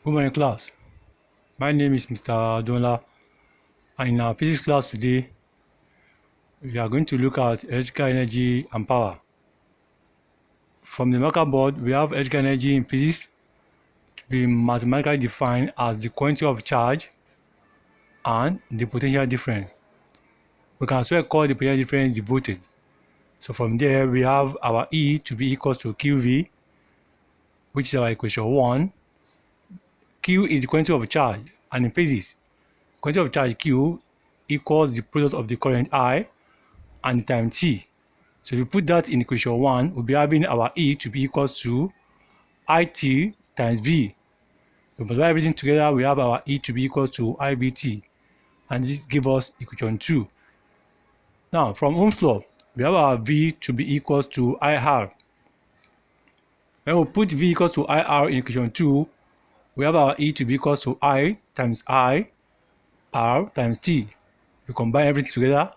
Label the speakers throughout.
Speaker 1: Good morning, class. My name is Mr. Dola, and in our physics class today, we are going to look at electrical energy and power. From the marker board, we have electrical energy in physics to be mathematically defined as the quantity of charge and the potential difference. We can as well call the potential difference the voltage. So from there, we have our E to be equals to QV, which is our equation 1. Q is the quantity of charge, and in physics, quantity of charge Q equals the product of the current I and the time t. So if you put that in equation 1, we'll be having our E to be equals to IT times V. If we multiply everything together, we have our E to be equals to IBT, and this gives us equation 2. Now, from Ohm's law, we have our V to be equals to IR. When we put V equals to IR in equation 2, we have our E to be equals to I times I, R times T. If we combine everything together,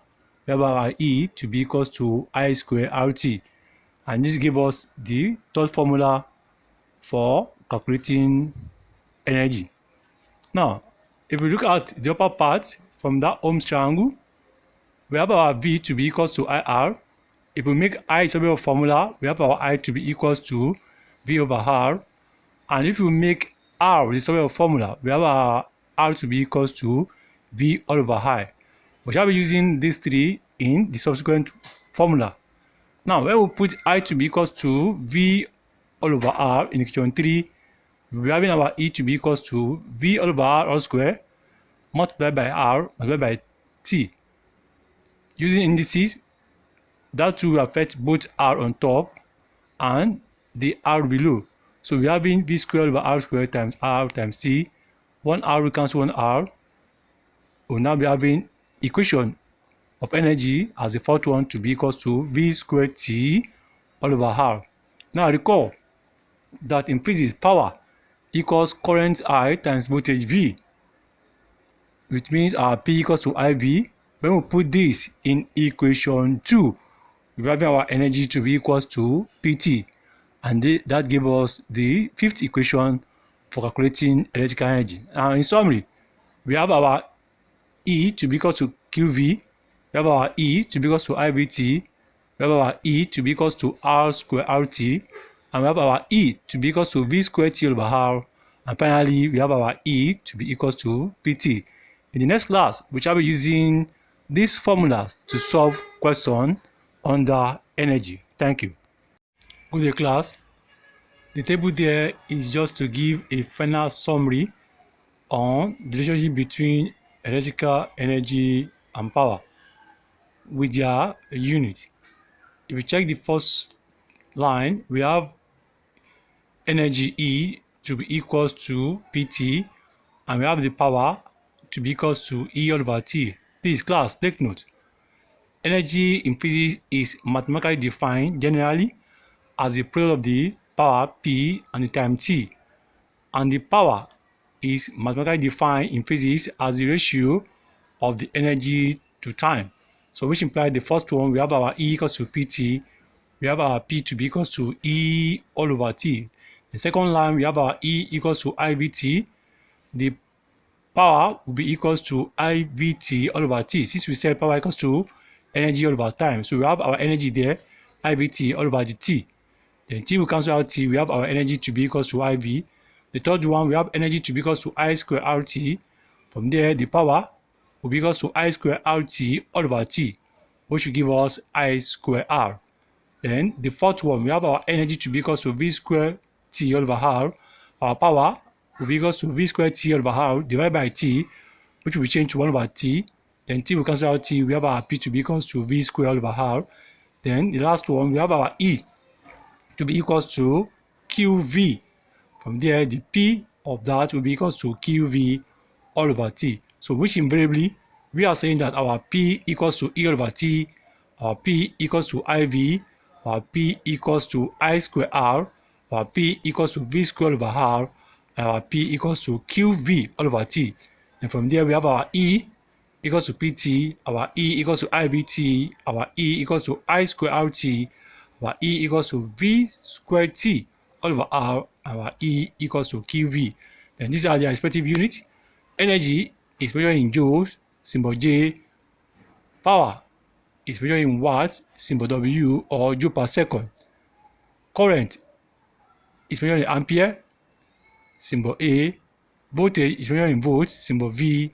Speaker 1: we have our E to be equals to I square RT. And this gives us the third formula for calculating energy. Now, if we look at the upper part from that Ohm's triangle, we have our V to be equals to IR. If we make I a formula, we have our I to be equals to V over R. And if we make R the sum of formula, we have our R to be equals to V all over I. We shall be using these three in the subsequent formula. Now, when we put I to be equals to V all over R in equation 3, we'll be having our E to be equals to V all over R all square multiplied by R multiplied by T. Using indices, that will affect both R on top and the R below. So we're having V squared over R squared times R times T. One R will cancel one R. We'll now be having equation of energy as the fourth one to be equals to V squared T all over R. Now recall that in physics, power equals current I times voltage V, which means our P equals to IV. When we put this in equation 2, we're having our energy to be equals to PT. And that gives us the fifth equation for calculating electrical energy. Now, in summary, we have our E to be equals to QV, we have our E to be equals to IVT, we have our E to be equals to R square RT, and we have our E to be equals to V square T over R, and finally, we have our E to be equals to PT. In the next class, we shall be using these formulas to solve questions under energy. Thank you. Good day, class. The table there is just to give a final summary on the relationship between electrical energy and power with their unit. If you check the first line, we have energy E to be equals to PT, and we have the power to be equals to E all over T. Please, class, take note. Energy in physics is mathematically defined generally as the product of the power P and the time T. And the power is mathematically defined in physics as the ratio of the energy to time. So which implies the first one, we have our E equals to PT, we have our P to be equals to E all over T. The second line, we have our E equals to IVT. The power will be equals to IVT all over T. Since we said power equals to energy all over time, so we have our energy there, IVT all over the T. Then T will cancel out T, we have our energy to be equals to IV. The third one, we have energy to be equals to I square RT. From there, the power will be equals to I square RT all over T, which will give us I square R. Then the fourth one, we have our energy to be equals to V square T all over R. Our power will be equals to V square T all over R divided by T, which will change to 1 over T. Then T will cancel out T, we have our P to be equals to V square all over R. Then the last one, we have our E to be equals to QV. From there, the P of that will be equals to QV all over T. So which invariably, we are saying that our P equals to E all over T, our P equals to IV, our P equals to I square R, our P equals to V square over R, and our P equals to QV all over T. And from there, we have our E equals to PT, our E equals to IVT, our E equals to I square RT, our E equals to V square T all over R, our E equals to QV. And these are their respective units. Energy is measured in joules, symbol J. Power is measured in watts, symbol W or joule per second. Current is measured in ampere, symbol A. Voltage is measured in volts, symbol V.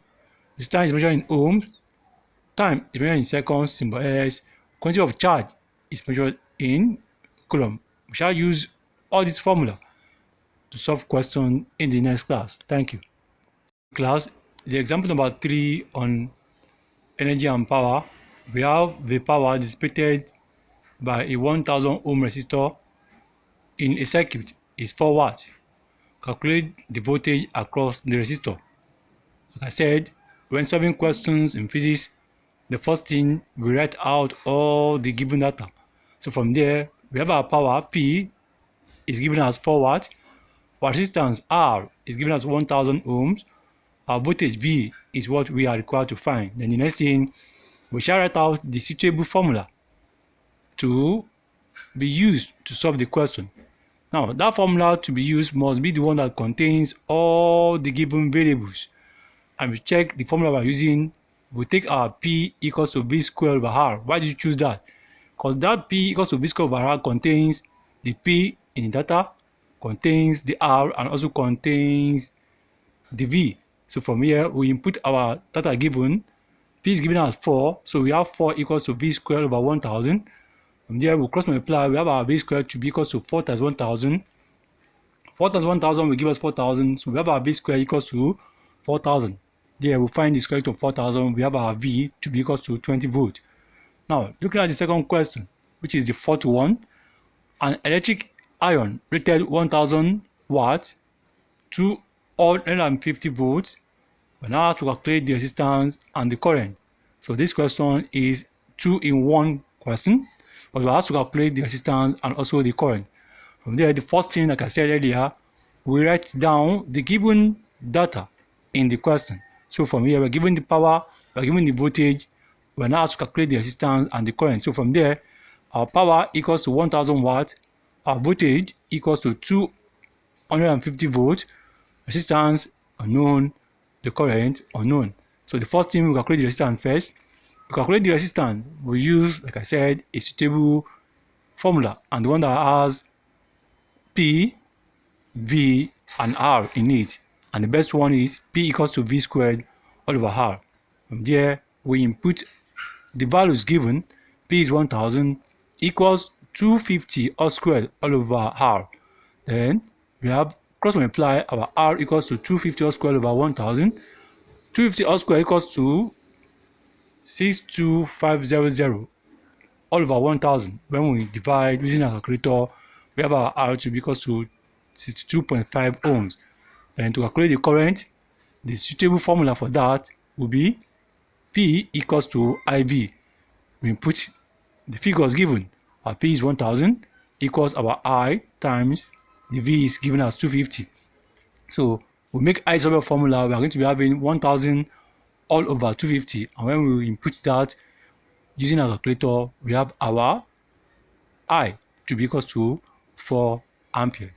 Speaker 1: Resistance is measured in ohms. Time is measured in seconds, symbol S. Quantity of charge is measured in coulomb. We shall use all these formula to solve questions in the next class. Thank you. Class, the example number 3 on energy and power. We have the power dissipated by a 1000 ohm resistor in a circuit is 4 watts. Calculate the voltage across the resistor. Like I said, when solving questions in physics, the first thing we write out all the given data. So from there, we have our power P is given as 4 watts, our resistance R is given as 1000 ohms, our voltage V is what we are required to find. Then the next thing, we shall write out the suitable formula to be used to solve the question. Now, that formula to be used must be the one that contains all the given variables. And we check the formula we're using. We take our P equals to V squared over R. Why did you choose that? Because that P equals to V squared over R contains the P in the data, contains the R, and also contains the V. So from here, we input our data given. P is given as 4, so we have 4 equals to V squared over 1000. From there, we'll cross multiply. We have our V squared to be equals to 4 times 1000. 4 times 1000 will give us 4000. So we have our V squared equals to 4000. There, we'll find the square root of 4000. We have our V to be equals to 20 volts. Now, looking at the second question, which is the fourth one, an electric iron rated 1000 watts, 250 volts. We now have to calculate the resistance and the current. So this question is 2-in-1 question, but we have to calculate the resistance and also the current. From there, the first thing, like I said earlier, we write down the given data in the question. So from here, we're given the power, we're given the voltage, we're now asked to calculate the resistance and the current. So from there, our power equals to 1000 watts, our voltage equals to 250 volts, resistance unknown, the current unknown. So the first thing, we calculate the resistance first. To calculate the resistance, we use, like I said, a suitable formula, and the one that has P, V, and R in it. And the best one is P equals to V squared all over R. From there, we input the values given. P is 1000 equals 250 all squared all over R. Then we have cross multiply our R equals to 250 all squared over 1000. 250 all squared equals to 62500 all over 1000. When we divide using a calculator, we have our R to be equals to 62.5 ohms. And to calculate the current, the suitable formula for that will be P equals to IV. We input the figures given. Our P is 1000 equals our I times the V is given as 250. So we make I solve formula. We are going to be having 1000 all over 250. And when we input that using a calculator, we have our I to be equals to 4 ampere.